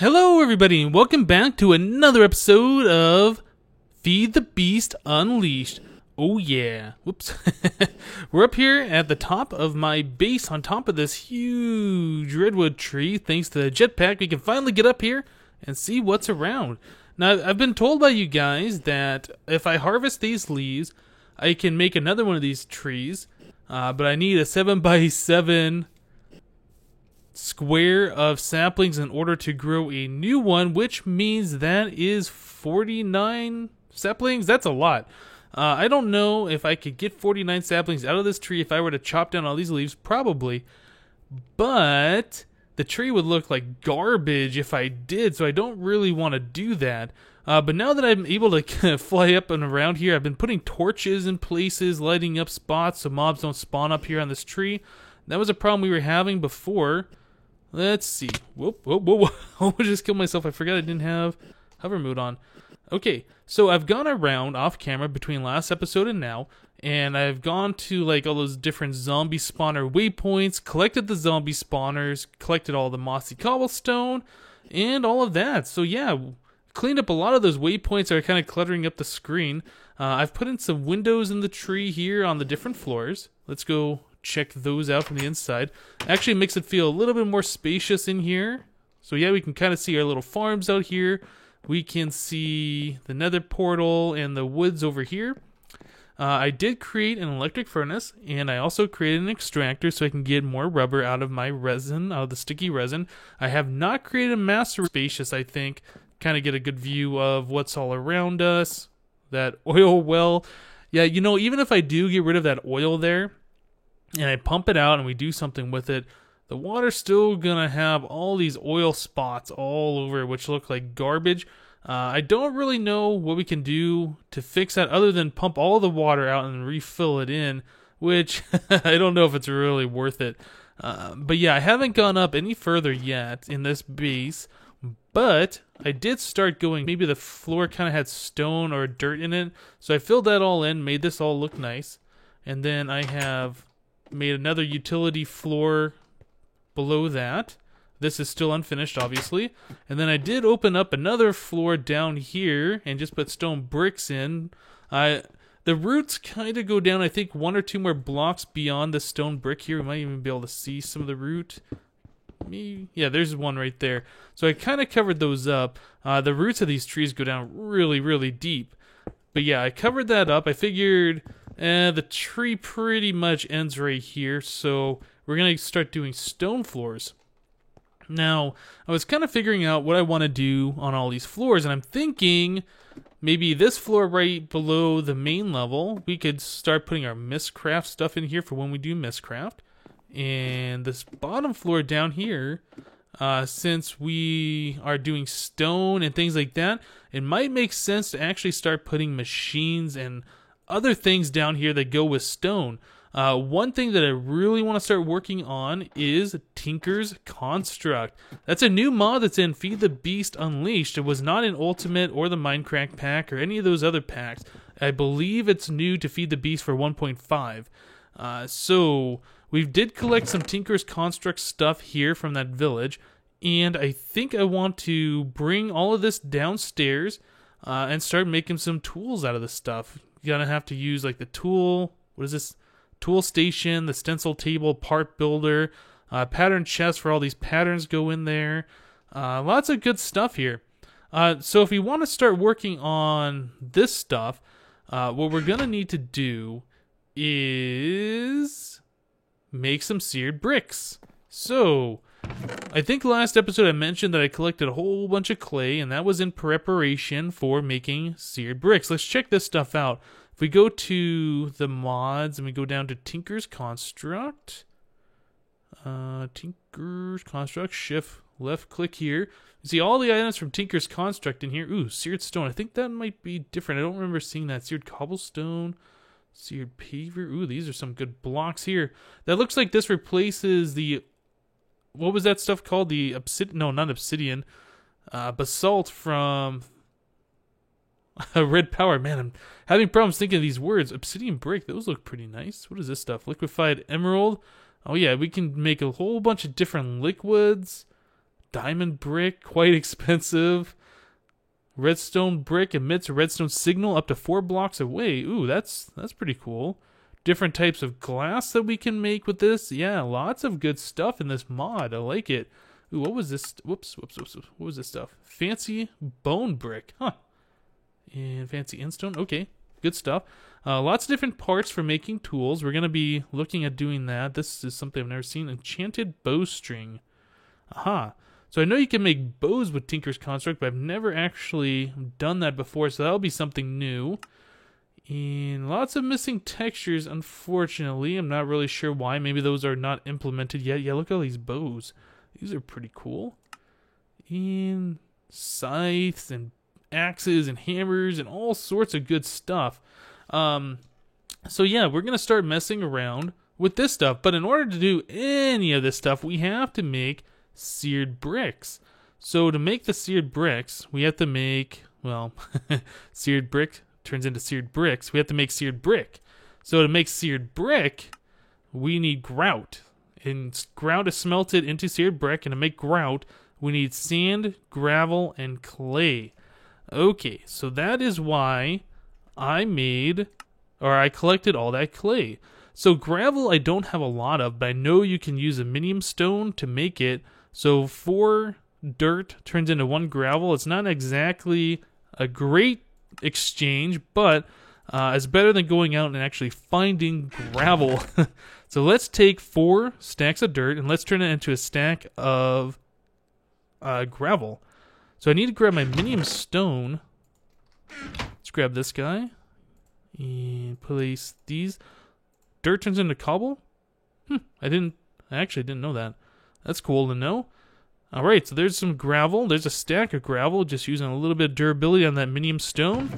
Hello, everybody, and welcome back to another episode of Feed the Beast Unleashed. Oh, yeah. Whoops. We're up here at the top of my base on top of this huge redwood tree. Thanks to the jetpack, we can finally get up here and see what's around. Now, I've been told by you guys that if I harvest these leaves, I can make another one of these trees, but I need a 7x7 square of saplings in order to grow a new one, which means that is 49 saplings. That's a lot. I don't know if I could get 49 saplings out of this tree if I were to chop down all these leaves. Probably, but the tree would look like garbage if I did, so I don't really want to do that. But now that I'm able to fly up and around here, I've been putting torches in places, lighting up spots so mobs don't spawn up here on this tree. That was a problem we were having before. Let's see. Whoop. I just killed myself. I forgot I didn't have hover mode on. Okay, so I've gone around off camera between last episode and now, and I've gone to like all those different zombie spawner waypoints, collected the zombie spawners, collected all the mossy cobblestone, and all of that. So yeah, cleaned up a lot of those waypoints that are kind of cluttering up the screen. I've put in some windows in the tree here on the different floors. Let's go check those out from the inside. Actually makes it feel a little bit more spacious in here. So yeah, we can kind of see our little farms out here. We can see the nether portal and the woods over here. I did create an electric furnace, and I also created an extractor so I can get more rubber out of my resin, out of the sticky resin. I have not created a master spacious, I think. Kind of get a good view of what's all around us. That oil well. Yeah, you know, even if I do get rid of that oil there, and I pump it out and we do something with it, the water's still gonna have all these oil spots all over which look like garbage. I don't really know what we can do to fix that other than pump all the water out and refill it in, which I don't know if it's really worth it. But yeah, I haven't gone up any further yet in this base, but I did start going. Maybe the floor kind of had stone or dirt in it, so I filled that all in, made this all look nice, and then I have made another utility floor below that. This is still unfinished, obviously. And then I did open up another floor down here and just put stone bricks in. The roots kind of go down, I think, one or two more blocks beyond the stone brick here. We might even be able to see some of the root. Yeah, there's one right there. So I kind of covered those up. The roots of these trees go down really, really deep. But yeah, I covered that up. I figured the tree pretty much ends right here, so we're going to start doing stone floors. Now, I was kind of figuring out what I want to do on all these floors, and I'm thinking maybe this floor right below the main level, we could start putting our Mystcraft stuff in here for when we do Mystcraft. And this bottom floor down here, since we are doing stone and things like that, it might make sense to actually start putting machines and other things down here that go with stone. One thing that I really want to start working on is Tinker's Construct. That's a new mod that's in Feed the Beast Unleashed. It was not in Ultimate or the Minecraft pack or any of those other packs. I believe it's new to Feed the Beast for 1.5. So we did collect some Tinker's Construct stuff here from that village, and I think I want to bring all of this downstairs and start making some tools out of this stuff. You're gonna have to use like the tool. What is this? Tool station, the stencil table, part builder, pattern chest for all these patterns go in there. Lots of good stuff here. So if we want to start working on this stuff, what we're gonna need to do is make some seared bricks. So I think last episode I mentioned that I collected a whole bunch of clay, and that was in preparation for making seared bricks. Let's check this stuff out. If we go to the mods and we go down to Tinker's Construct, shift left click here. You see all the items from Tinker's Construct in here. Ooh, seared stone. I think that might be different. I don't remember seeing that. Seared cobblestone, seared paver. Ooh, these are some good blocks here. That looks like this replaces the, what was that stuff called? The obsidian? No, not obsidian. Basalt from Red Power. Man, I'm having problems thinking of these words. Obsidian brick. Those look pretty nice. What is this stuff? Liquefied emerald. Oh yeah, we can make a whole bunch of different liquids. Diamond brick, quite expensive. Redstone brick emits a redstone signal up to 4 blocks away. Ooh, that's pretty cool. Different types of glass that we can make with this. Yeah, lots of good stuff in this mod. I like it. Ooh, what was this? Whoops. What was this stuff? Fancy bone brick. Huh. And fancy endstone. Okay, good stuff. Lots of different parts for making tools. We're going to be looking at doing that. This is something I've never seen. Enchanted bowstring. Aha. So I know you can make bows with Tinker's Construct, but I've never actually done that before, so that'll be something new. And lots of missing textures, unfortunately. I'm not really sure why. Maybe those are not implemented yet. Yeah, look at all these bows. These are pretty cool. And scythes and axes and hammers and all sorts of good stuff. So yeah, we're going to start messing around with this stuff. But in order to do any of this stuff, we have to make seared bricks. So to make the seared bricks, we have to make, well, seared brick turns into seared bricks. We have to make seared brick. So to make seared brick, we need grout. And grout is smelted into seared brick. And to make grout, we need sand, gravel, and clay. Okay, so that is why I collected all that clay. So gravel I don't have a lot of, but I know you can use a minium stone to make it. So 4 dirt turns into 1 gravel. It's not exactly a great exchange, but it's better than going out and actually finding gravel. So let's take 4 stacks of dirt and let's turn it into a stack of gravel. So I need to grab my minium stone. Let's grab this guy and place these. Dirt turns into cobble? I actually didn't know that. That's cool to know. Alright, so there's some gravel. There's a stack of gravel, just using a little bit of durability on that minium stone.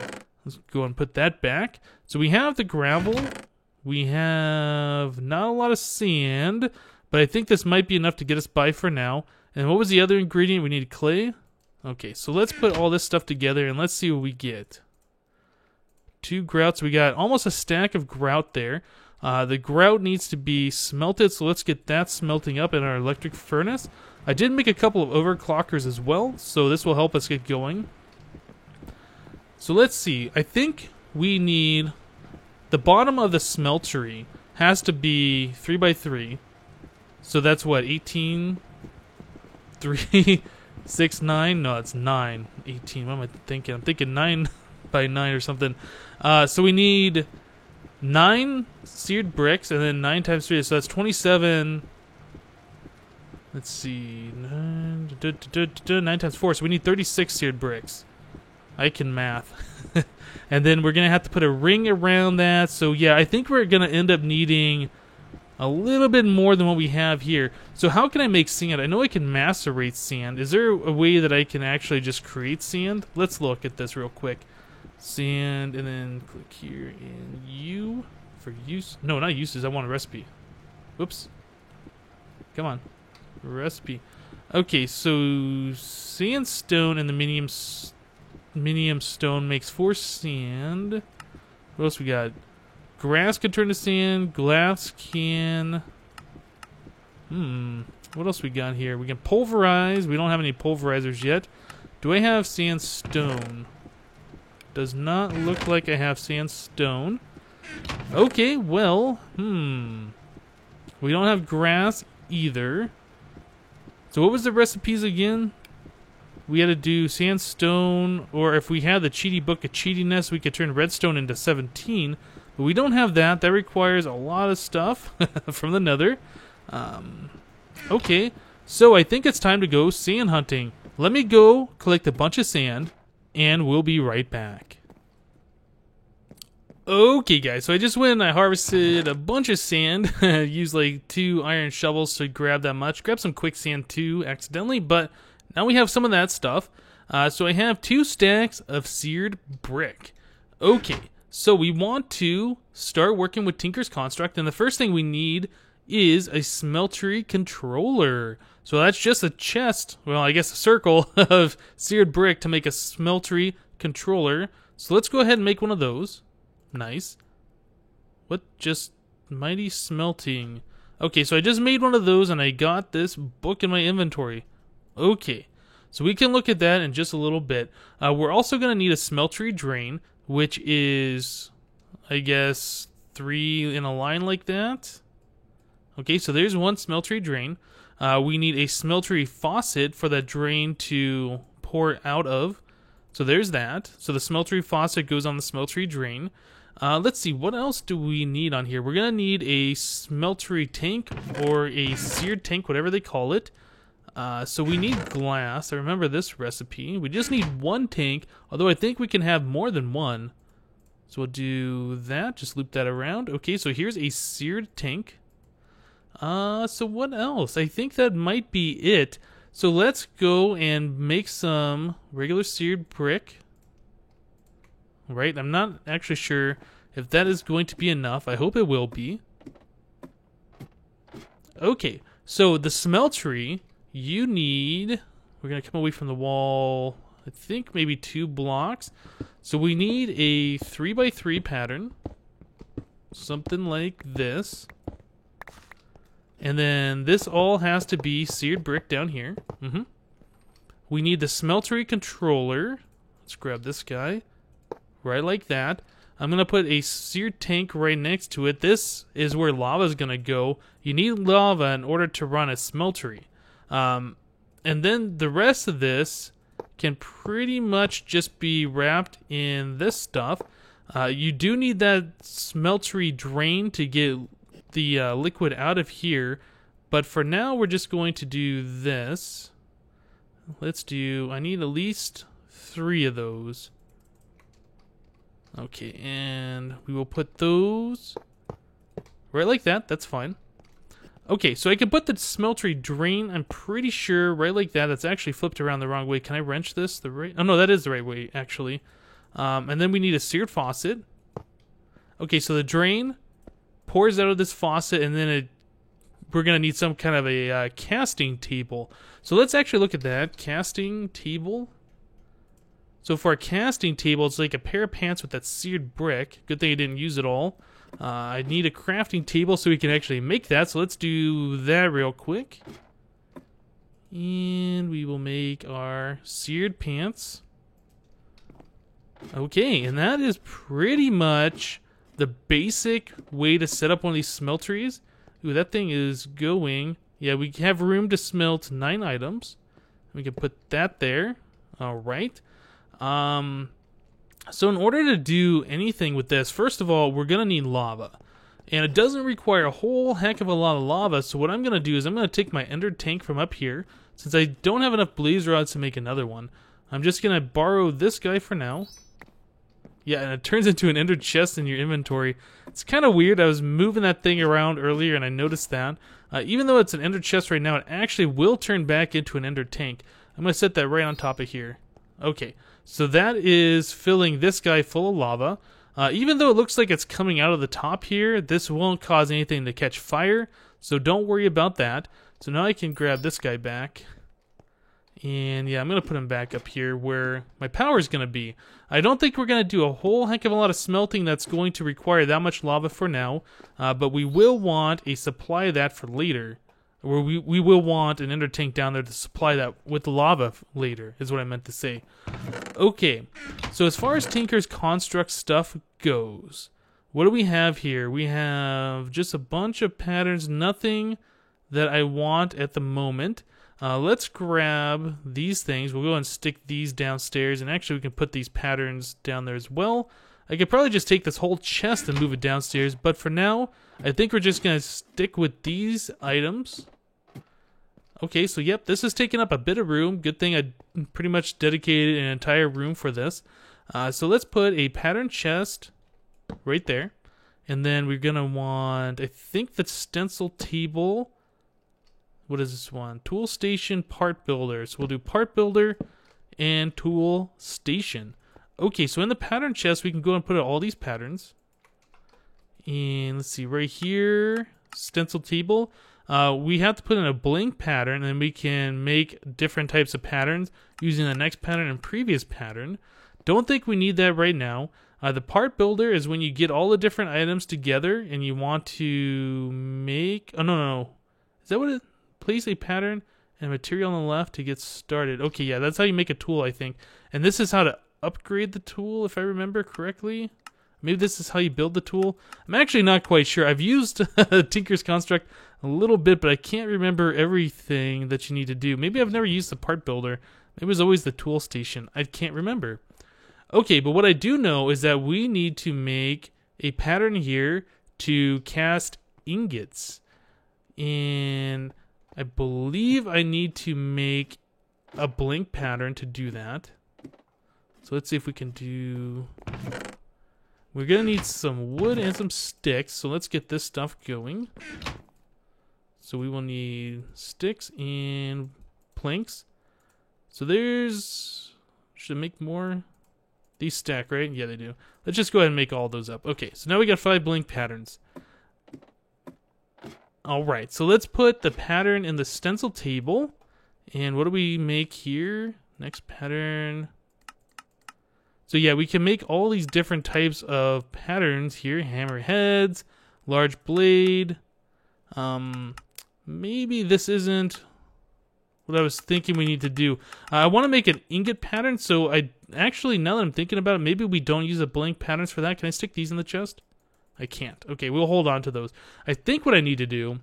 Let's go and put that back. So we have the gravel. We have not a lot of sand, but I think this might be enough to get us by for now. And what was the other ingredient? We need clay. Okay, so let's put all this stuff together and let's see what we get. 2 grouts. We got almost a stack of grout there. The grout needs to be smelted, so let's get that smelting up in our electric furnace. I did make a couple of overclockers as well, so this will help us get going. So let's see. I think we need... The bottom of the smeltery has to be 3x3. So that's what, 18? 3, 6, 9? No, it's 9. 18. What am I thinking? I'm thinking 9 by 9 or something. So we need 9 seared bricks, and then 9 times 3, so that's 27. Let's see, 9 times 4, so we need 36 seared bricks. I can math. And then we're going to have to put a ring around that, so yeah, I think we're going to end up needing a little bit more than what we have here. So how can I make sand? I know I can macerate sand. Is there a way that I can actually just create sand? Let's look at this real quick. Sand, and then click here, and U for use. No, not uses. I want a recipe. Whoops. Come on. Recipe. Okay, so sandstone and the minium stone makes 4 sand. What else we got? Grass can turn to sand. Glass can... What else we got here? We can pulverize. We don't have any pulverizers yet. Do I have sandstone? Does not look like I have sandstone. Okay, well, we don't have grass either. So what was the recipes again? We had to do sandstone, or if we had the cheaty book of cheatiness, we could turn redstone into 17. But we don't have that. That requires a lot of stuff from the nether. Okay, so I think it's time to go sand hunting. Let me go collect a bunch of sand, and we'll be right back. Okay guys, so I just went and I harvested a bunch of sand. Used like 2 iron shovels to grab that much. Grabbed some quicksand too, accidentally, but now we have some of that stuff. So I have 2 stacks of seared brick. Okay, so we want to start working with Tinker's Construct, and the first thing we need is a smeltery controller. So that's just a chest, well I guess a circle of seared brick to make a smeltery controller. So let's go ahead and make one of those. Nice. What just mighty smelting? Okay, so I just made one of those and I got this book in my inventory. Okay, so we can look at that in just a little bit. We're also going to need a smeltery drain, which is, I guess, 3 in a line like that. Okay, so there's one smeltery drain. We need a smeltery faucet for that drain to pour out of. So there's that. So the smeltery faucet goes on the smeltery drain. Let's see, what else do we need on here? We're going to need a smeltery tank or a seared tank, whatever they call it. So we need glass. I remember this recipe. We just need one tank, although I think we can have more than one. So we'll do that, just loop that around. Okay, so here's a seared tank. So what else? I think that might be it. So let's go and make some regular seared brick. Right, I'm not actually sure if that is going to be enough. I hope it will be. Okay, so the smeltery, you need... We're going to come away from the wall, I think maybe 2 blocks. So we need a 3x3 pattern. Something like this. And then this all has to be seared brick down here. We need the smeltery controller. Let's grab this guy. Right like that. I'm going to put a seared tank right next to it. This is where lava is going to go. You need lava in order to run a smeltery. And then the rest of this can pretty much just be wrapped in this stuff. You do need that smeltery drain to get the liquid out of here. But for now, we're just going to do this. I need at least 3 of those. Okay, and we will put those right like that. That's fine. Okay, so I can put the smeltery drain, I'm pretty sure, right like that. That's actually flipped around the wrong way. Can I wrench this the right? Oh, no, that is the right way, actually. And then we need a seared faucet. Okay, so the drain pours out of this faucet, and then we're going to need some kind of a casting table. So let's actually look at that. Casting table. So for a casting table, it's like a pair of pants with that seared brick. Good thing I didn't use it all. I need a crafting table so we can actually make that. So let's do that real quick. And we will make our seared pants. Okay, and that is pretty much the basic way to set up one of these smelteries. Ooh, that thing is going. Yeah, we have room to smelt 9 items. We can put that there. All right. So in order to do anything with this, first of all, we're going to need lava. And it doesn't require a whole heck of a lot of lava, so what I'm going to do is I'm going to take my ender tank from up here. Since I don't have enough blaze rods to make another one, I'm just going to borrow this guy for now. Yeah, and it turns into an ender chest in your inventory. It's kind of weird. I was moving that thing around earlier and I noticed that. Even though it's an ender chest right now, it actually will turn back into an ender tank. I'm going to set that right on top of here. Okay, so that is filling this guy full of lava. Even though it looks like it's coming out of the top here, this won't cause anything to catch fire, so don't worry about that. So now I can grab this guy back. And yeah, I'm going to put him back up here where my power is going to be. I don't think we're going to do a whole heck of a lot of smelting that's going to require that much lava for now. But we will want a supply of that for later. Or we will want an ender tank down there to supply that with the lava later, is what I meant to say. Okay, so as far as Tinker's construct stuff goes, what do we have here? We have just a bunch of patterns, nothing that I want at the moment. Let's grab these things. We'll go and stick these downstairs, and actually we can put these patterns down there as well. I could probably just take this whole chest and move it downstairs, but for now, I think we're just going to stick with these items. Okay, so yep, this is taking up a bit of room. Good thing I pretty much dedicated an entire room for this. So let's put a pattern chest right there. And then we're going to want, I think, the stencil table. What is this one? Tool station, part builder. So we'll do part builder and tool station. Okay, so in the pattern chest, we can go and put all these patterns. And let's see, right here, stencil table. We have to put in a blank pattern, and then we can make different types of patterns using the next pattern and previous pattern. Don't think we need that right now. The part builder is when you get all the different items together and you want to make... Oh, no. Is that what it... Place a pattern and material on the left to get started. Okay, yeah, that's how you make a tool, I think. And this is how to upgrade the tool, if I remember correctly. Maybe this is how you build the tool. I'm actually not quite sure. I've used Tinker's Construct a little bit, but I can't remember everything that you need to do. Maybe I've never used the part builder. It was always the tool station. I can't remember. Okay, but what I do know is that we need to make a pattern here to cast ingots. And I believe I need to make a blink pattern to do that. So let's see if we can do... We're going to need some wood and some sticks, so let's get this stuff going. So we will need sticks and planks. So there's... Should I make more? These stack, right? Yeah, they do. Let's just go ahead and make all those up. Okay, so now we got 5 blink patterns. Alright, so let's put the pattern in the stencil table. And what do we make here? Next pattern... So yeah, we can make all these different types of patterns here. Hammerheads, large blade. Maybe this isn't what I was thinking we need to do. I want to make an ingot pattern, so I actually, now that I'm thinking about it, maybe we don't use the blank patterns for that. Can I stick these in the chest? I can't. Okay, we'll hold on to those. I think what I need to do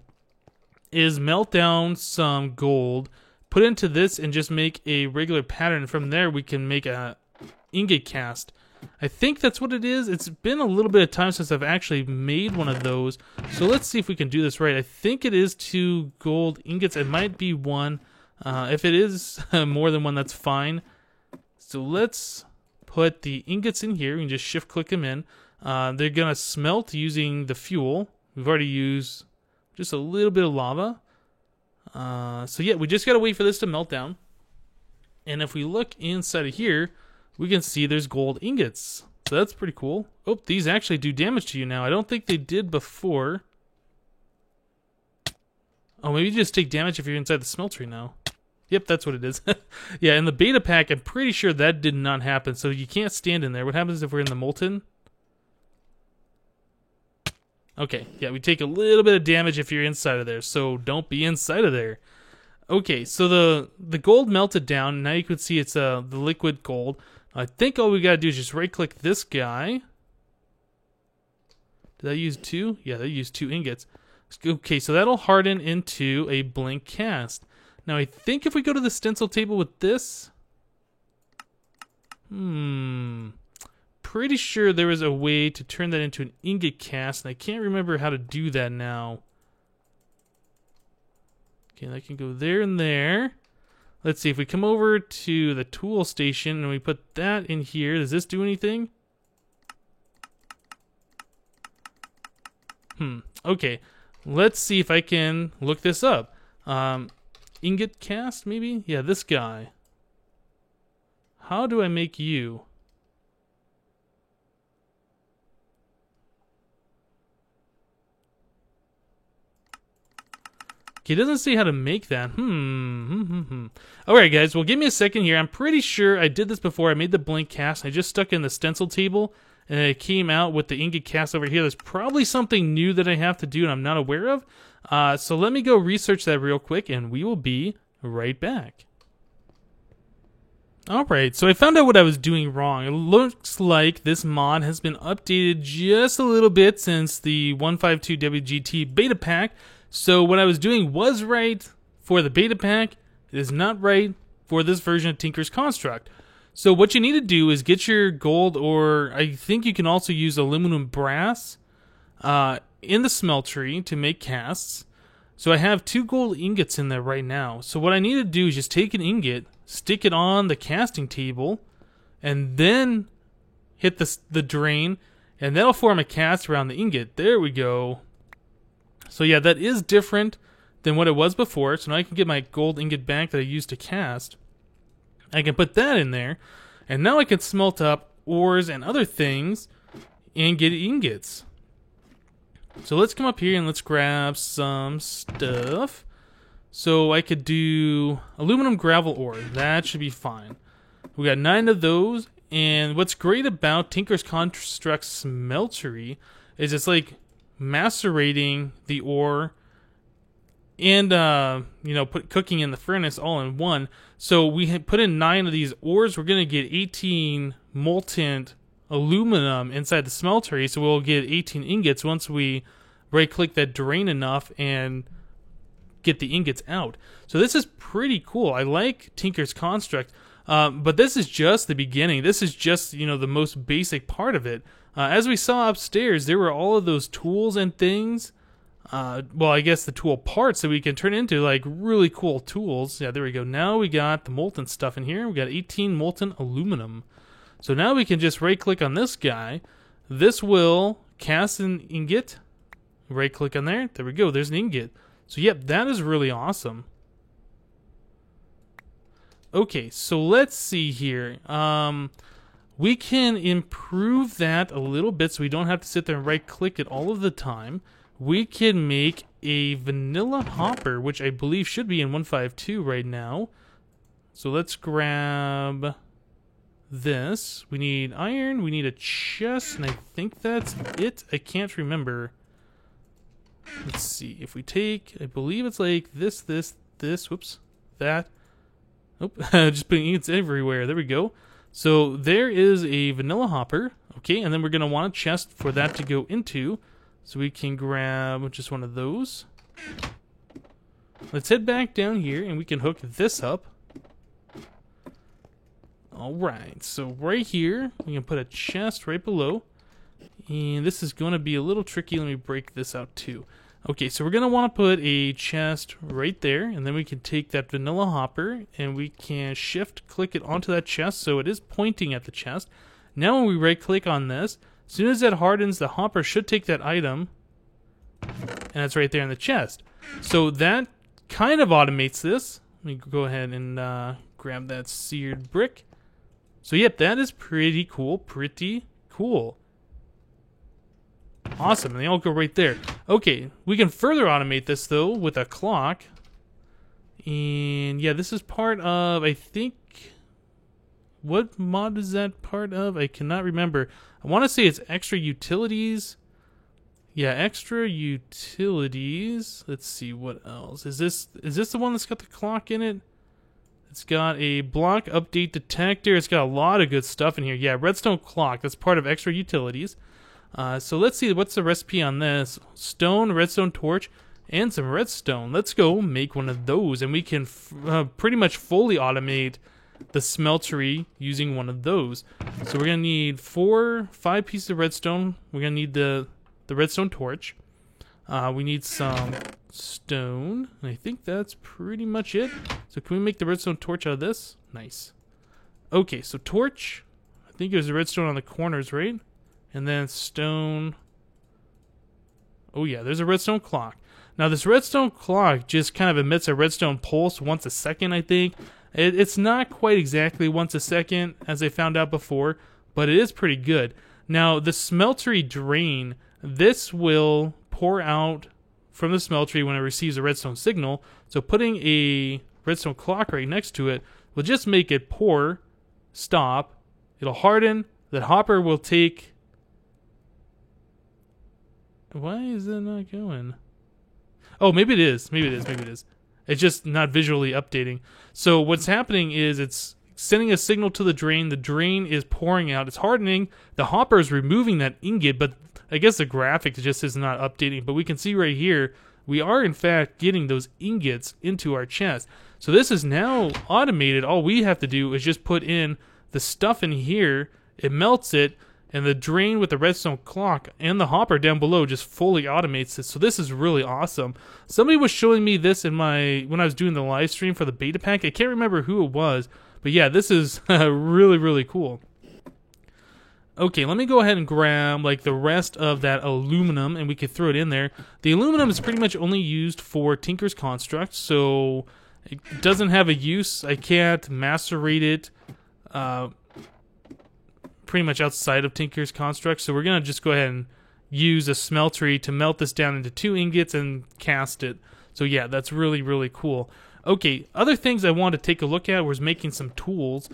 is melt down some gold, put into this, and just make a regular pattern. From there, we can make a ingot cast. I think that's what it is. It's been a little bit of time since I've actually made one of those. So let's see if we can do this right. I think it is 2 gold ingots. It might be 1. If it is more than 1, that's fine. So let's put the ingots in here. We can just shift click them in. They're going to smelt using the fuel. We've already used just a little bit of lava. So yeah, we just got to wait for this to melt down. And if we look inside of here, we can see there's gold ingots. So that's pretty cool. Oh, these actually do damage to you now. I don't think they did before. Oh, maybe you just take damage if you're inside the smeltery now. Yep, that's what it is. Yeah, in the beta pack, I'm pretty sure that did not happen. So you can't stand in there. What happens if we're in the molten? Okay, yeah, we take a little bit of damage if you're inside of there. So don't be inside of there. Okay, so the gold melted down. Now you can see it's the liquid gold. I think all we gotta do is just right-click this guy. Did I use 2? Yeah, that used 2 ingots. Okay, so that'll harden into a blink cast. Now I think if we go to the stencil table with this... Pretty sure there was a way to turn that into an ingot cast, and I can't remember how to do that now. Okay, that can go there and there. Let's see, if we come over to the tool station and we put that in here, does this do anything? Okay. Let's see if I can look this up. Ingot cast, maybe? Yeah, this guy. How do I make you? He doesn't say how to make that. Alright guys, well give me a second here. I'm pretty sure I did this before. I made the blink cast. I just stuck in the stencil table and it came out with the ingot cast over here. There's probably something new that I have to do and I'm not aware of. So let me go research that real quick and we will be right back. Alright, so I found out what I was doing wrong. It looks like this mod has been updated just a little bit since the 152 WGT beta pack. So what I was doing was right for the beta pack. It is not right for this version of Tinker's Construct. So what you need to do is get your gold, or I think you can also use aluminum brass in the smeltery to make casts. So I have 2 gold ingots in there right now. So what I need to do is just take an ingot, stick it on the casting table, and then hit the drain, and that'll form a cast around the ingot. There we go. So yeah, that is different than what it was before. So now I can get my gold ingot back that I used to cast. I can put that in there. And now I can smelt up ores and other things and get ingots. So let's come up here and let's grab some stuff. So I could do aluminum gravel ore. That should be fine. We got 9 of those. And what's great about Tinker's Construct Smeltery is it's like macerating the ore and you know, put cooking in the furnace all in one. So we had put in 9 of these ores. We're gonna get 18 molten aluminum inside the smeltery. So we'll get 18 ingots once we right-click that drain enough and get the ingots out. So this is pretty cool. I like Tinker's Construct, but this is just the beginning. This is just, you know, the most basic part of it. As we saw upstairs, there were all of those tools and things. Well, I guess the tool parts that we can turn into like really cool tools. Yeah, there we go. Now we got the molten stuff in here. We got 18 molten aluminum. So now we can just right-click on this guy. This will cast an ingot. Right-click on there. There we go. There's an ingot. So, yep, that is really awesome. Okay, so let's see here. We can improve that a little bit so we don't have to sit there and right-click it all of the time. We can make a vanilla hopper, which I believe should be in 152 right now. So let's grab this. We need iron, we need a chest, and I think that's it. I can't remember. Let's see, if we take, I believe it's like this, whoops, that. Oh, just putting ingots everywhere. There we go. So there is a vanilla hopper. Okay, and then we're going to want a chest for that to go into. So we can grab just one of those. Let's head back down here and we can hook this up. Alright, so right here, we can put a chest right below. And this is going to be a little tricky. Let me break this out too. Okay, so we're going to want to put a chest right there, and then we can take that vanilla hopper, and we can shift-click it onto that chest, so it is pointing at the chest. Now when we right-click on this, as soon as that hardens, the hopper should take that item, and it's right there in the chest. So that kind of automates this. Let me go ahead and grab that seared brick. So yep, that is pretty cool, Awesome, and they all go right there. Okay, we can further automate this, though, with a clock. And, yeah, this is part of, I think... What mod is that part of? I cannot remember. I want to say it's Extra Utilities. Yeah, Extra Utilities. Let's see, what else? Is this the one that's got the clock in it? It's got a block update detector. It's got a lot of good stuff in here. Yeah, redstone clock. That's part of Extra Utilities. So let's see, what's the recipe on this? Stone, redstone torch, and some redstone. Let's go make one of those, and we can pretty much fully automate the smeltery using one of those. So we're going to need 5 pieces of redstone. We're going to need the redstone torch. We need some stone, and I think that's pretty much it. So can we make the redstone torch out of this? Nice. Okay, so torch. I think there's a redstone on the corners, right? And then stone. Oh yeah, there's a redstone clock. Now this redstone clock just kind of emits a redstone pulse once a second, I think. It's not quite exactly once a second, as I found out before, but it is pretty good. Now the smeltery drain, this will pour out from the smeltery when it receives a redstone signal. So putting a redstone clock right next to it will just make it pour, stop, it'll harden, the hopper will take... Why is that not going? Oh, maybe it is. Maybe it is. It's just not visually updating. So what's happening is it's sending a signal to the drain. The drain is pouring out. It's hardening. The hopper is removing that ingot, but I guess the graphics just is not updating. But we can see right here, we are in fact getting those ingots into our chest. So this is now automated. All we have to do is just put in the stuff in here. It melts it. And the drain with the redstone clock and the hopper down below just fully automates it. So this is really awesome. Somebody was showing me this in when I was doing the live stream for the beta pack. I can't remember who it was. But yeah, this is really, really cool. Okay, let me go ahead and grab like the rest of that aluminum and we can throw it in there. The aluminum is pretty much only used for Tinker's Construct. So it doesn't have a use. I can't macerate it. Pretty much outside of Tinker's Construct, so we're gonna just go ahead and use a smeltery to melt this down into 2 ingots and cast it. So yeah, that's really, really cool. Okay, other things I wanted to take a look at was making some tools.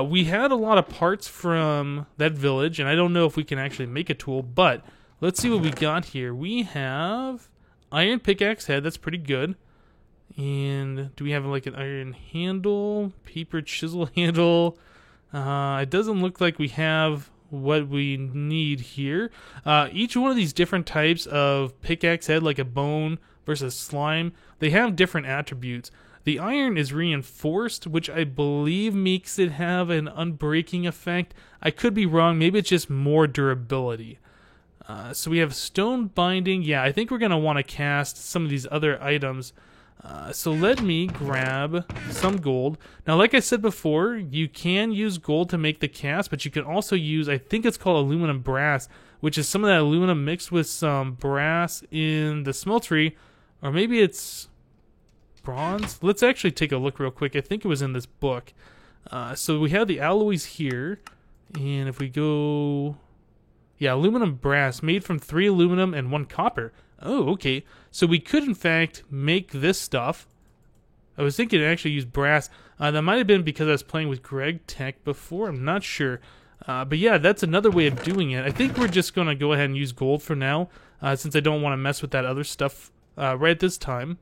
We had a lot of parts from that village, and I don't know if we can actually make a tool, but let's see what we got here. We have iron pickaxe head, that's pretty good. And do we have like an iron handle, paper chisel handle? It doesn't look like we have what we need here. Each one of these different types of pickaxe head, like a bone versus slime, they have different attributes. The iron is reinforced, which I believe makes it have an unbreaking effect. I could be wrong. Maybe it's just more durability. So we have stone binding. Yeah, I think we're going to want to cast some of these other items. So let me grab some gold. Now, like I said before, you can use gold to make the cast, but you can also use, I think it's called aluminum brass, which is some of that aluminum mixed with some brass in the smeltery, or maybe it's bronze. Let's actually take a look real quick. I think it was in this book. So we have the alloys here, and if we go, yeah, aluminum brass made from 3 aluminum and 1 copper. Oh, okay. So we could, in fact, make this stuff. I was thinking to actually use brass. That might have been because I was playing with Greg Tech before. I'm not sure. But yeah, that's another way of doing it. I think we're just going to go ahead and use gold for now, since I don't want to mess with that other stuff right at this time.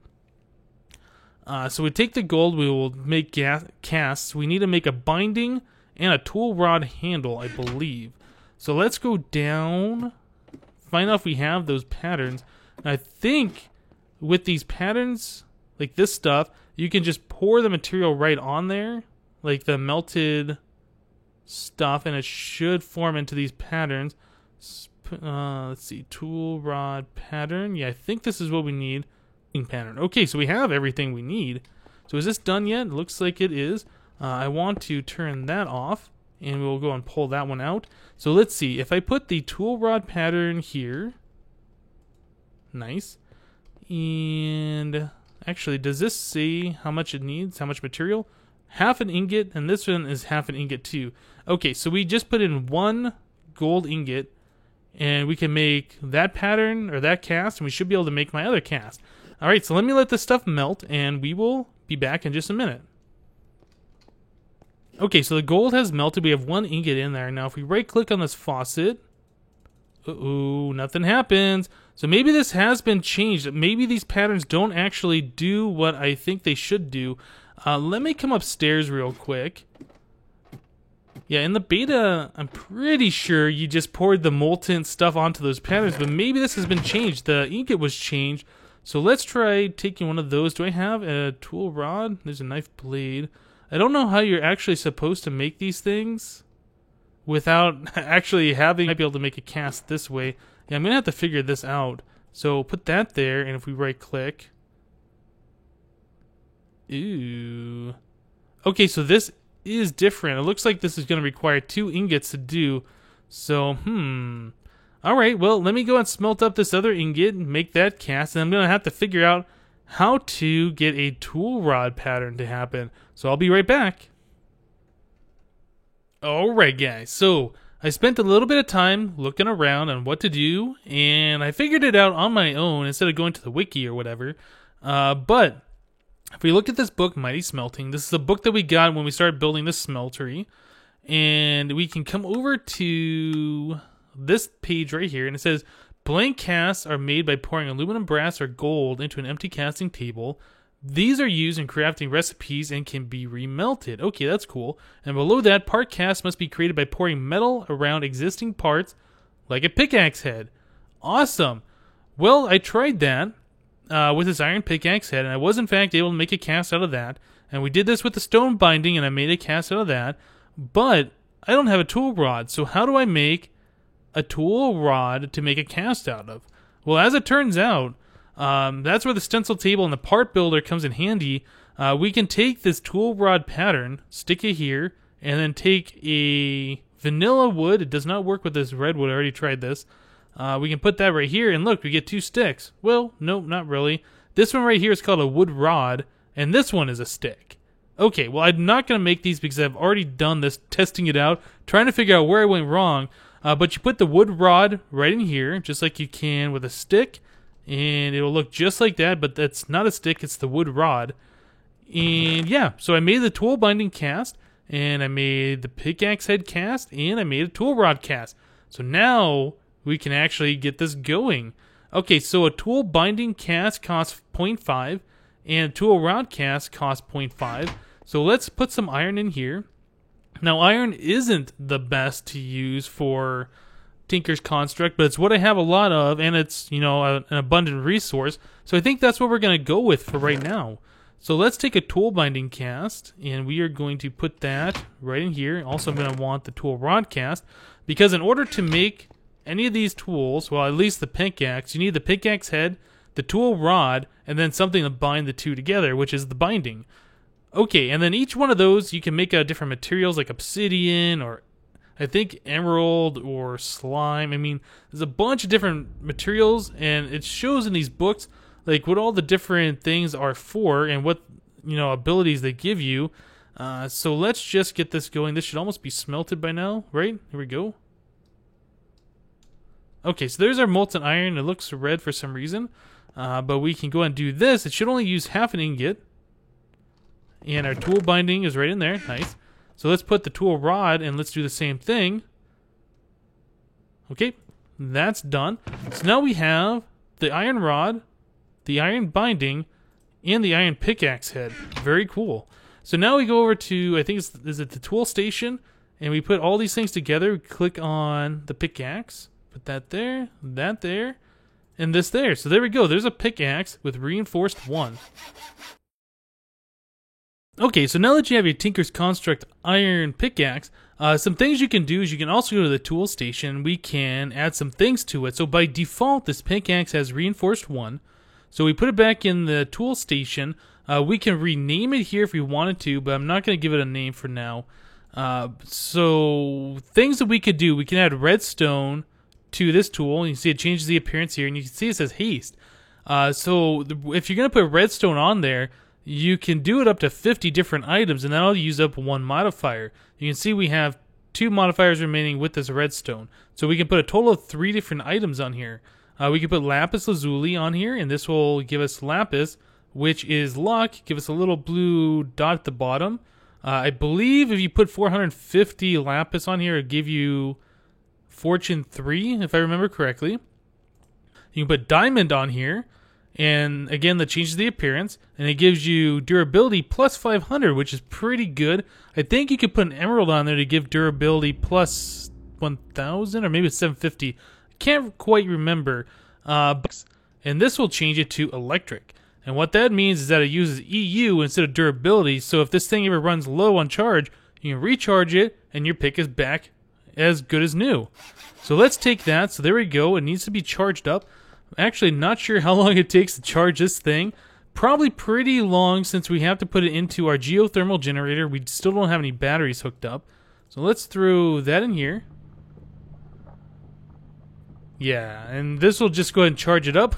So we take the gold, we will make casts. We need to make a binding and a tool rod handle, I believe. So let's go down, find out if we have those patterns. I think with these patterns, like this stuff, you can just pour the material right on there, like the melted stuff, and it should form into these patterns. Let's see, tool rod pattern. Yeah, I think this is what we need. Pattern. Okay, so we have everything we need. So is this done yet? It looks like it is. I want to turn that off, and we'll go and pull that one out. So let's see. If I put the tool rod pattern here, nice. And actually, does this say how much it needs? How much material? Half an ingot, and this one is half an ingot too. Okay, so we just put in 1 gold ingot, and we can make that pattern or that cast, and we should be able to make my other cast. All right, so let me let this stuff melt, and we will be back in just a minute. Okay, so the gold has melted. We have 1 ingot in there. Now, if we right-click on this faucet, uh-oh, nothing happens. So maybe this has been changed. Maybe these patterns don't actually do what I think they should do. Let me come upstairs real quick. Yeah, in the beta, I'm pretty sure you just poured the molten stuff onto those patterns, but maybe this has been changed. The ingot was changed. So let's try taking one of those. Do I have a tool rod? There's a knife blade. I don't know how you're actually supposed to make these things without actually having, might be able to make a cast this way. Yeah, I'm going to have to figure this out. So put that there, and if we right click. Ooh. Okay, so this is different. It looks like this is going to require 2 ingots to do. So, Alright, well, let me go and smelt up this other ingot and make that cast, and I'm going to have to figure out how to get a tool rod pattern to happen. So I'll be right back. Alright, guys, so I spent a little bit of time looking around on what to do, and I figured it out on my own instead of going to the wiki or whatever. But if we look at this book, Mighty Smelting, this is a book that we got when we started building this smeltery, and we can come over to this page right here, and it says blank casts are made by pouring aluminum, brass, or gold into an empty casting table. These are used in crafting recipes and can be remelted. Okay, that's cool. And below that, part casts must be created by pouring metal around existing parts, like a pickaxe head. Awesome. Well, I tried that with this iron pickaxe head, and I was in fact able to make a cast out of that. And we did this with the stone binding, and I made a cast out of that. But I don't have a tool rod, so how do I make a tool rod to make a cast out of? Well, as it turns out, that's where the stencil table and the part builder comes in handy. We can take this tool rod pattern, stick it here, and then take a vanilla wood. It does not work with this redwood. I already tried this. We can put that right here, and look, we get 2 sticks. Well, nope, not really. This one right here is called a wood rod, and this one is a stick. Okay, well, I'm not going to make these because I've already done this, testing it out, trying to figure out where I went wrong. But you put the wood rod right in here, just like you can with a stick, and it'll look just like that, but that's not a stick, it's the wood rod. And yeah, so I made the tool binding cast, and I made the pickaxe head cast, and I made a tool rod cast. So now we can actually get this going. Okay, so a tool binding cast costs 0.5, and tool rod cast costs 0.5. So let's put some iron in here. Now, iron isn't the best to use for Tinker's Construct, but it's what I have a lot of, and it's, you know, an abundant resource. So I think that's what we're going to go with for right now. So let's take a tool binding cast, and we are going to put that right in here. Also, I'm going to want the tool rod cast, because in order to make any of these tools, well, at least the pickaxe, you need the pickaxe head, the tool rod, and then something to bind the two together, which is the binding. Okay, and then each one of those you can make out of different materials like obsidian or I think emerald or slime. I mean, there's a bunch of different materials, and it shows in these books like what all the different things are for and what, you know, abilities they give you. So let's just get this going. This should almost be smelted by now, right? Here we go. Okay, so there's our molten iron. It looks red for some reason, but we can go ahead and do this. It should only use half an ingot. And our tool binding is right in there. Nice. So let's put the tool rod and let's do the same thing. Okay, that's done. So now we have the iron rod, the iron binding, and the iron pickaxe head. Very cool. So now we go over to, I think is it the tool station? And we put all these things together. We click on the pickaxe. Put that there, and this there. So there we go. There's a pickaxe with reinforced 1. Okay, so now that you have your Tinker's Construct iron pickaxe, some things you can do is you can also go to the tool station. We can add some things to it. So by default, this pickaxe has reinforced 1. So we put it back in the tool station. We can rename it here if we wanted to, but I'm not going to give it a name for now. So things that we could do, we can add redstone to this tool. You can see it changes the appearance here, and you can see it says haste. So if you're going to put redstone on there, you can do it up to 50 different items, and that'll use up 1 modifier. You can see we have 2 modifiers remaining with this redstone. So we can put a total of 3 different items on here. We can put lapis lazuli on here, and this will give us lapis, which is luck, give us a little blue dot at the bottom. I believe if you put 450 lapis on here, it'll give you fortune 3, if I remember correctly. You can put diamond on here. And again, that changes the appearance, and it gives you durability plus 500, which is pretty good. I think you could put an emerald on there to give durability plus 1,000, or maybe it's 750. I can't quite remember. And this will change it to electric. And what that means is that it uses EU instead of durability, so if this thing ever runs low on charge, you can recharge it, and your pick is back as good as new. So let's take that. So there we go. It needs to be charged up. Actually, not sure how long it takes to charge this thing. Probably pretty long, since we have to put it into our geothermal generator. We still don't have any batteries hooked up. So let's throw that in here. Yeah, and this will just go ahead and charge it up.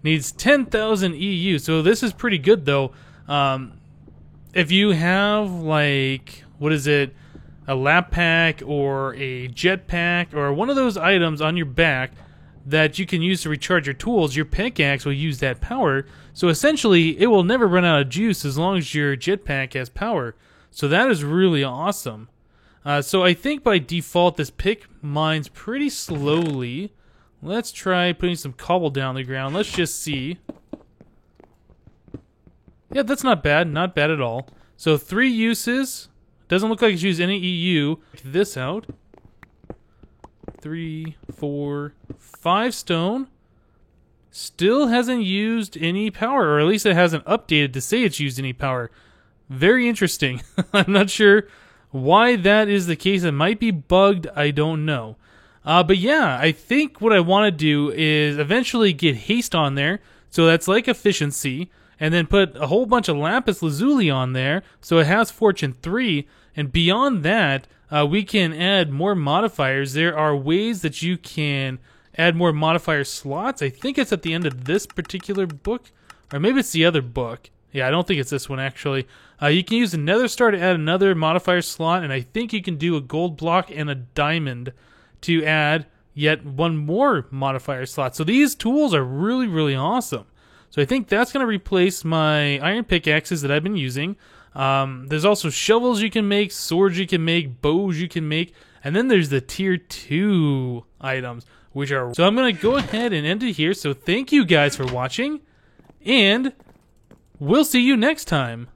Needs 10,000 EU, so this is pretty good though. If you have, like, what is it, a lap pack or a jet pack or one of those items on your back that you can use to recharge your tools, your pickaxe will use that power. So essentially, it will never run out of juice as long as your jetpack has power. So that is really awesome. So I think by default, this pick mines pretty slowly. Let's try putting some cobble down the ground. Let's just see. Yeah, that's not bad. Not bad at all. So 3 uses. Doesn't look like it's used any EU. Check this out. 3, 4, 5 stone. Still hasn't used any power, or at least it hasn't updated to say it's used any power. Very interesting. I'm not sure why that is the case. It might be bugged. I don't know. But yeah, I think what I want to do is eventually get haste on there. So that's like efficiency. And then put a whole bunch of lapis lazuli on there. So it has fortune 3. And beyond that, we can add more modifiers. There are ways that you can add more modifier slots. I think it's at the end of this particular book. Or maybe it's the other book. Yeah, I don't think it's this one, actually. You can use a nether star to add another modifier slot. And I think you can do a gold block and a diamond to add yet one more modifier slot. So these tools are really, really awesome. So I think that's going to replace my iron pickaxes that I've been using. There's also shovels you can make, swords you can make, bows you can make, and then there's the tier 2 items, which are... So I'm going to go ahead and end it here. So thank you guys for watching, and We'll see you next time.